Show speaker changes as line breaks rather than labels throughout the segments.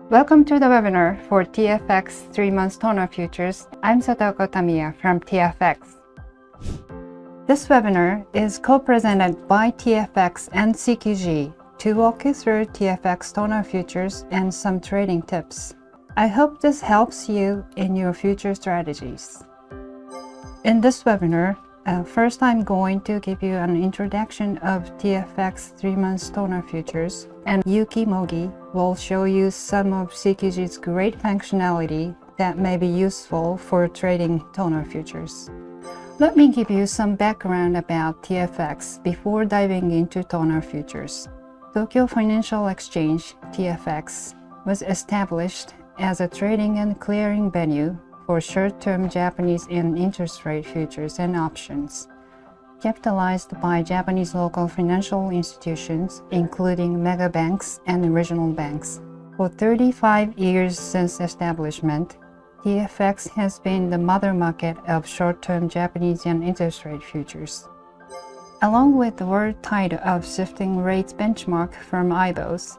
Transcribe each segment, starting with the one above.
Welcome to the webinar for TFX 3-month TONA Futures. I'm Satoko Tamiya from TFX. This webinar is co-presented by TFX and CQG to walk you through TFX TONA Futures and some trading tips. I hope this helps you in your future strategies. In this webinar, first I'm going to give you an introduction of TFX 3-month TONA Futures, and Yuki Mogi will show you some of CQG's great functionality that may be useful for trading TONA Futures. Let me give you some background about TFX before diving into TONA Futures. Tokyo Financial Exchange, TFX, was established as a trading and clearing venue for short-term Japanese yen interest rate futures and options, capitalized by Japanese local financial institutions, including mega banks and regional banks. For 35 years since establishment, TFX has been the mother market of short-term Japanese yen interest rate futures. Along with the world title of shifting rates benchmark from IBOS,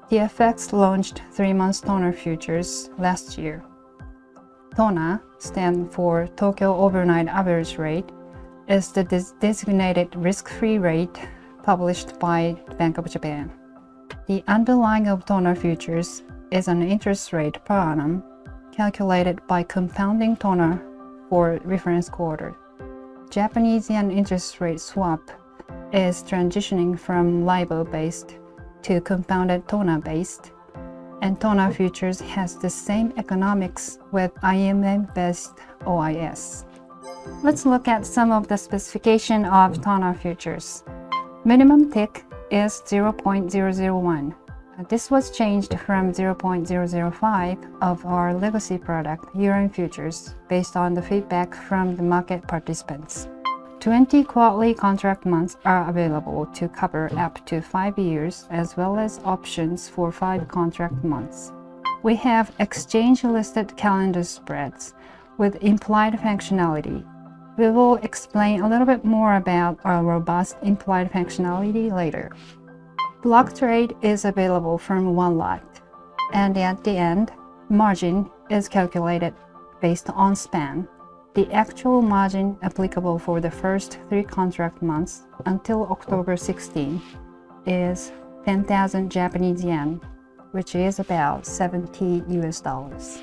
TFX launched 3-month TONA Futures last year. TONA, stands for Tokyo Overnight Average Rate, is the designated risk-free rate published by Bank of Japan. The underlying of TONA Futures is an interest rate per annum calculated by compounding TONA for reference quarter. Japanese yen interest rate swap is transitioning from LIBOR-based to compounded TONA-based, and TONA Futures has the same economics with IMM-based OIS. Let's look at some of the specification of TONA Futures. Minimum tick is 0.001. This was changed from 0.005 of our legacy product, Euro Futures, based on the feedback from the market participants. 20 quarterly contract months are available to cover up to 5 years, as well as options for 5 contract months. We have exchange-listed calendar spreads with implied functionality. We will explain a little bit more about our robust implied functionality later. Block trade is available from one lot, and at the end, margin is calculated based on span. The actual margin applicable for the first 3 contract months until October 16 is 10,000 Japanese yen, which is about $70 US.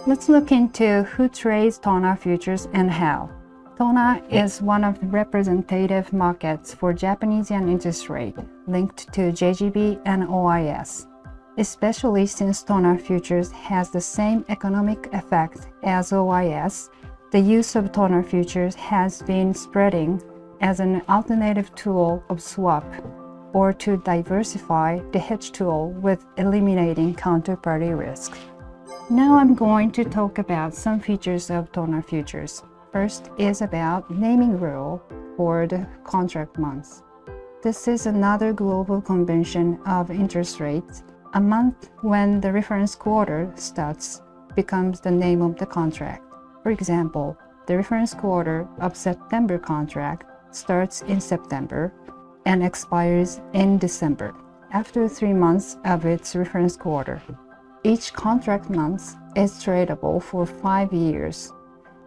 Let's look into who trades TONA Futures and how. TONA is one of the representative markets for Japanese yen interest rate linked to JGB and OIS. Especially since TONA Futures has the same economic effect as OIS, the use of TONA Futures has been spreading as an alternative tool of swap or to diversify the hedge tool with eliminating counterparty risk. Now I'm going to talk about some features of TONA Futures. First is about naming rule for the contract months. This is another global convention of interest rates. A month when the reference quarter starts becomes the name of the contract. For example, the reference quarter of September contract starts in September and expires in December, after 3 months of its reference quarter. Each contract month is tradable for 5 years.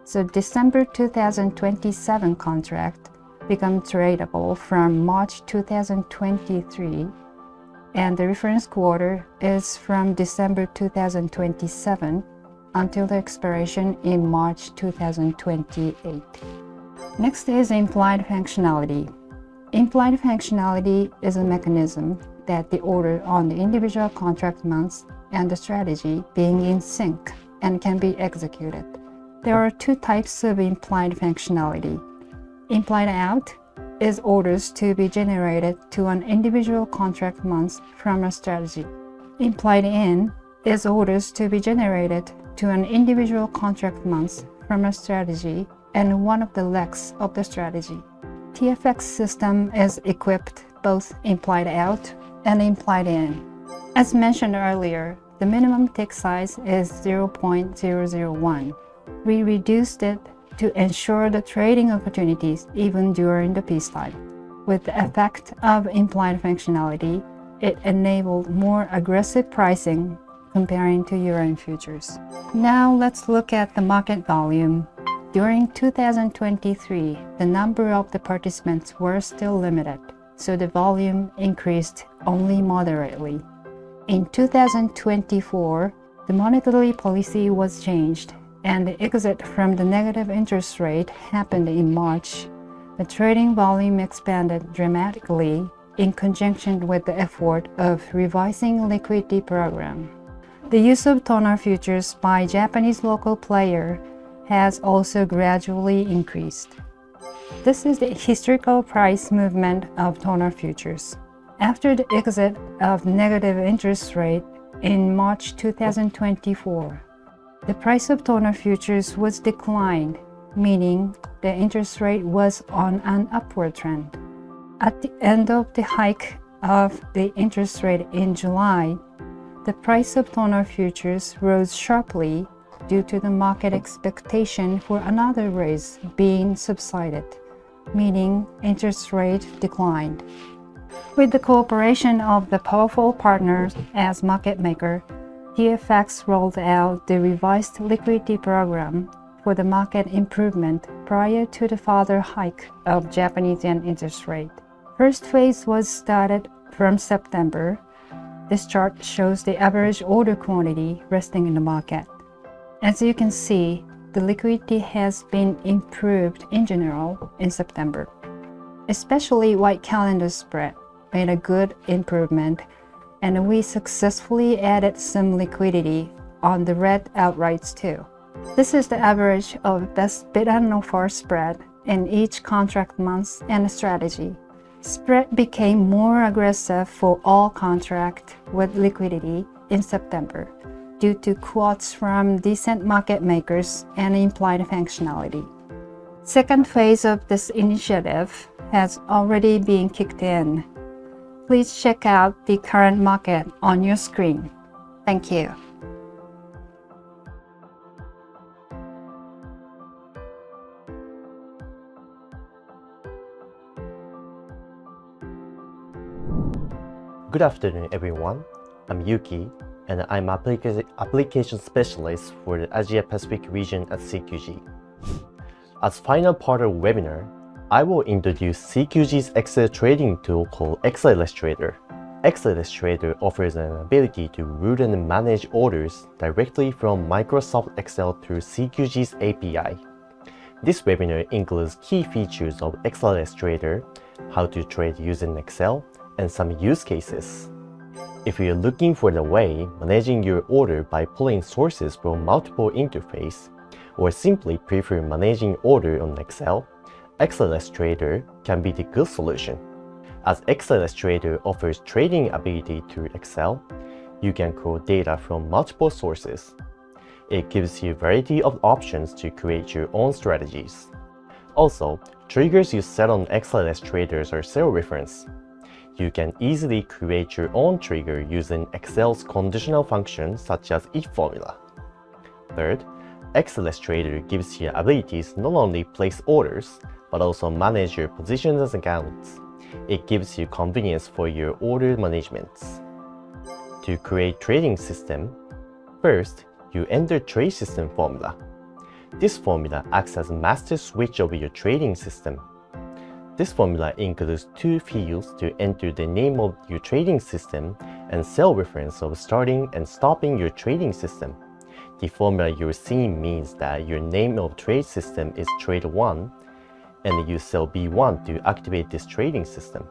So December 2027 contract becomes tradable from March 2023, and the reference quarter is from December 2027 until the expiration in March 2028. Next is implied functionality. Implied functionality is a mechanism that the order on the individual contract months and the strategy being in sync and can be executed. There are 2 types of implied functionality. Implied out is orders to be generated to an individual contract month from a strategy. Implied in is orders to be generated to an individual contract month from a strategy and one of the legs of the strategy. TFX system is equipped both implied out and implied in. As mentioned earlier, the minimum tick size is 0.001. We reduced it to ensure the trading opportunities even during the peacetime. With the effect of implied functionality, it enabled more aggressive pricing comparing to Euro futures. Now let's look at the market volume. During 2023, the number of the participants were still limited, so the volume increased only moderately. In 2024, the monetary policy was changed, and the exit from the negative interest rate happened in March. The trading volume expanded dramatically in conjunction with the effort of revising liquidity program. The use of TONA futures by Japanese local player has also gradually increased. This is the historical price movement of TONA futures. After the exit of negative interest rate in March 2024, the price of TONA futures was declined, meaning the interest rate was on an upward trend. At the end of the hike of the interest rate in July, the price of TONA futures rose sharply due to the market expectation for another raise being subsided, meaning interest rate declined. With the cooperation of the powerful partners as market maker, TFX rolled out the revised liquidity program for the market improvement prior to the further hike of Japanese yen interest rate. First phase was started from September. This chart shows the average order quantity resting in the market. As you can see, the liquidity has been improved in general in September. Especially white calendar spread made a good improvement, and we successfully added some liquidity on the red outrights too. This is the average of best bid and offer spread in each contract month and strategy. Spread became more aggressive for all contracts with liquidity in September due to quotes from decent market makers and implied functionality. Second phase of this initiative has already been kicked in. Please check out the current market on your screen. Thank you.
Good afternoon, everyone. I'm Yuki, and I'm application specialist for the Asia Pacific region at CQG. As final part of the webinar, I will introduce CQG's Excel trading tool called XLSTrader. XLSTrader offers an ability to route and manage orders directly from Microsoft Excel through CQG's API. This webinar includes key features of XLSTrader, how to trade using Excel, and some use cases. If you're looking for the way managing your order by pulling sources from multiple interfaces, or simply prefer managing order on Excel, XLSTrader can be the good solution. As XLSTrader offers trading ability through Excel, you can call data from multiple sources. It gives you a variety of options to create your own strategies. Also, triggers you set on XLSTraders are cell reference. You can easily create your own trigger using Excel's conditional functions such as if formula. Third, XLSTrader gives you abilities not only place orders, but also manage your positions as accounts. It gives you convenience for your order management. To create trading system, first, you enter trade system formula. This formula acts as a master switch of your trading system. This formula includes two fields to enter the name of your trading system and cell reference of starting and stopping your trading system. The formula you're seeing means that your name of trade system is trade 1, and you cell B1 to activate this trading system.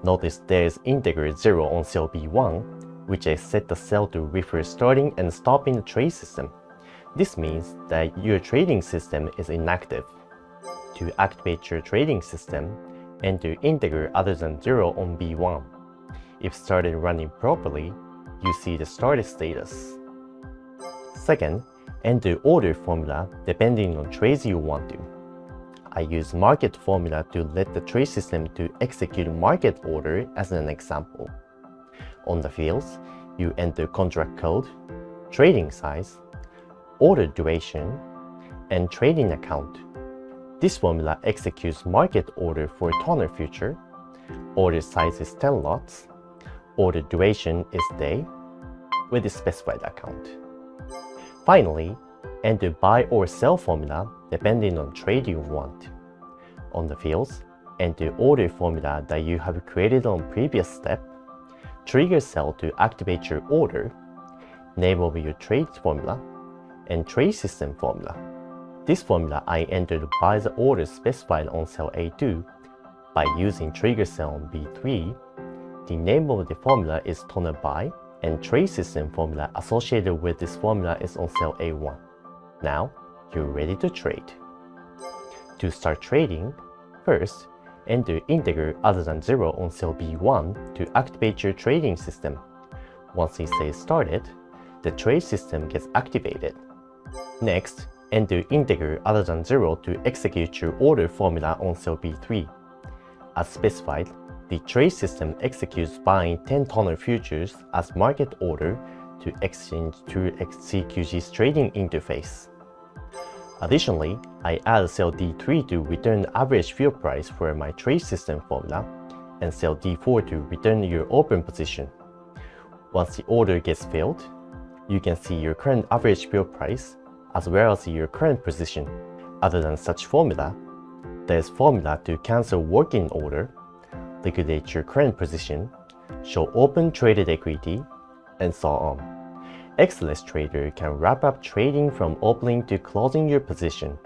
Notice there is integer 0 on cell B1, which I set the cell to refer starting and stopping the trade system. This means that your trading system is inactive. To activate your trading system, enter integer other than 0 on B1. If started running properly, you see the started status. Second, enter order formula depending on trades you want to. I use market formula to let the trade system to execute market order as an example. On the fields, you enter contract code, trading size, order duration, and trading account. This formula executes market order for TONA future. Order size is 10 lots. Order duration is day. with the specified account. Finally, enter buy or sell formula depending on trade you want. On the fields, enter order formula that you have created on previous step, trigger sell to activate your order, name of your trade formula, and trade system formula. This formula I entered by the order specified on cell A2 by using trigger cell on B3. The name of the formula is TONA buy, and trade system formula associated with this formula is on cell A1. Now, you're ready to trade. To start trading, first, enter integer other than 0 on cell B1 to activate your trading system. Once it says started, the trade system gets activated. Next, enter integer other than 0 to execute your order formula on cell B3. As specified, the trade system executes buying 10 TONA futures as market order to exchange through CQG's trading interface. Additionally, I add cell D3 to return the average fill price for my trade system formula and cell D4 to return your open position. Once the order gets filled, you can see your current average fill price as well as your current position. Other than such formula, there's formula to cancel working order, liquidate your current position, show open traded equity, and so on. XLSTrader can wrap up trading from opening to closing your position.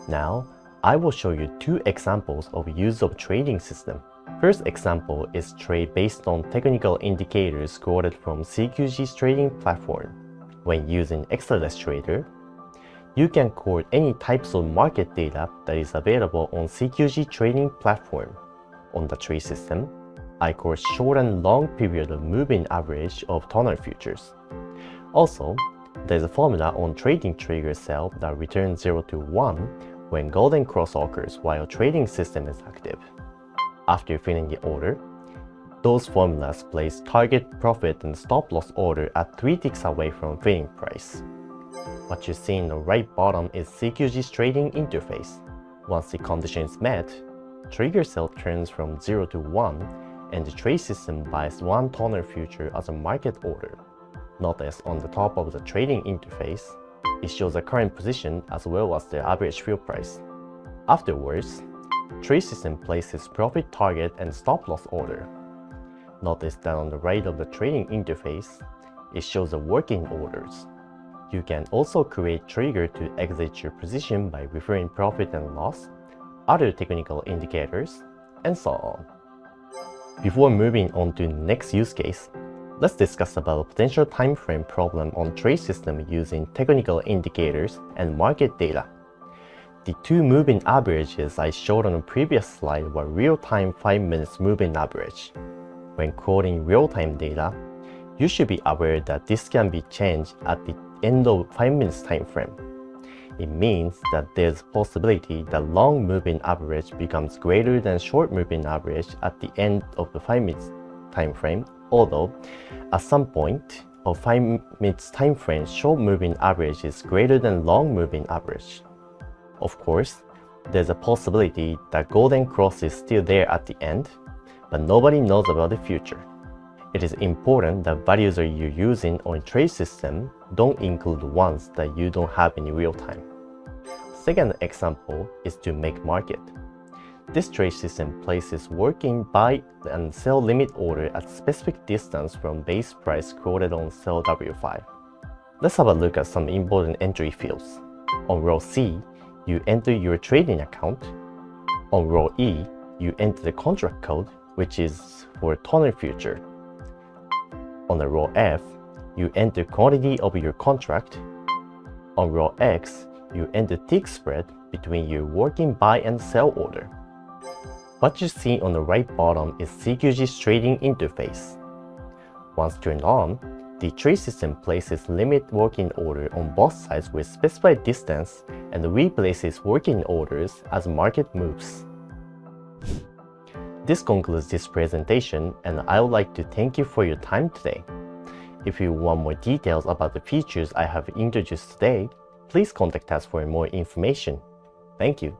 Now, I will show you two examples of use of trading system. First example is trade based on technical indicators quoted from CQG's trading platform. When using XLSTrader, you can quote any types of market data that is available on CQG trading platform. On the trade system, I quote short and long period of moving average of TONA futures. Also, there's a formula on trading trigger cell that returns 0 to 1 when golden cross occurs while trading system is active. After filling the order, those formulas place target profit and stop loss order at 3 ticks away from filling price. What you see in the right bottom is CQG's trading interface. Once the condition is met, trigger cell turns from 0 to 1 and the trade system buys 1 TONA future as a market order. Notice on the top of the trading interface, it shows the current position as well as the average fill price. Afterwards, trade system places profit target and stop loss order. Notice that on the right of the trading interface, it shows the working orders. You can also create trigger to exit your position by referring profit and loss, other technical indicators, and so on. Before moving on to the next use case, let's discuss about a potential time frame problem on trade system using technical indicators and market data. The two moving averages I showed on the previous slide were real-time 5 minutes moving average. When quoting real-time data, you should be aware that this can be changed at the end of 5 minutes time frame. It means that there's a possibility that long moving average becomes greater than short moving average at the end of the 5 minutes time frame, although at some point of 5 minutes time frame, short moving average is greater than long moving average. Of course, there's a possibility that golden cross is still there at the end, but nobody knows about the future. It is important that values that you're using on trade system don't include ones that you don't have in real time. Second example is to make market. This trade system places working buy and sell limit order at specific distance from base price quoted on cell W5. Let's have a look at some important entry fields. On row C, you enter your trading account. On row E, you enter the contract code, which is for TONA future. On the row F, you enter quantity of your contract. On row X, you enter tick spread between your working buy and sell order. What you see on the right bottom is CQG's trading interface. Once turned on, the trade system places limit working order on both sides with specified distance and replaces working orders as market moves. This concludes this presentation, and I would like to thank you for your time today. If you want more details about the features I have introduced today, please contact us for more information. Thank you.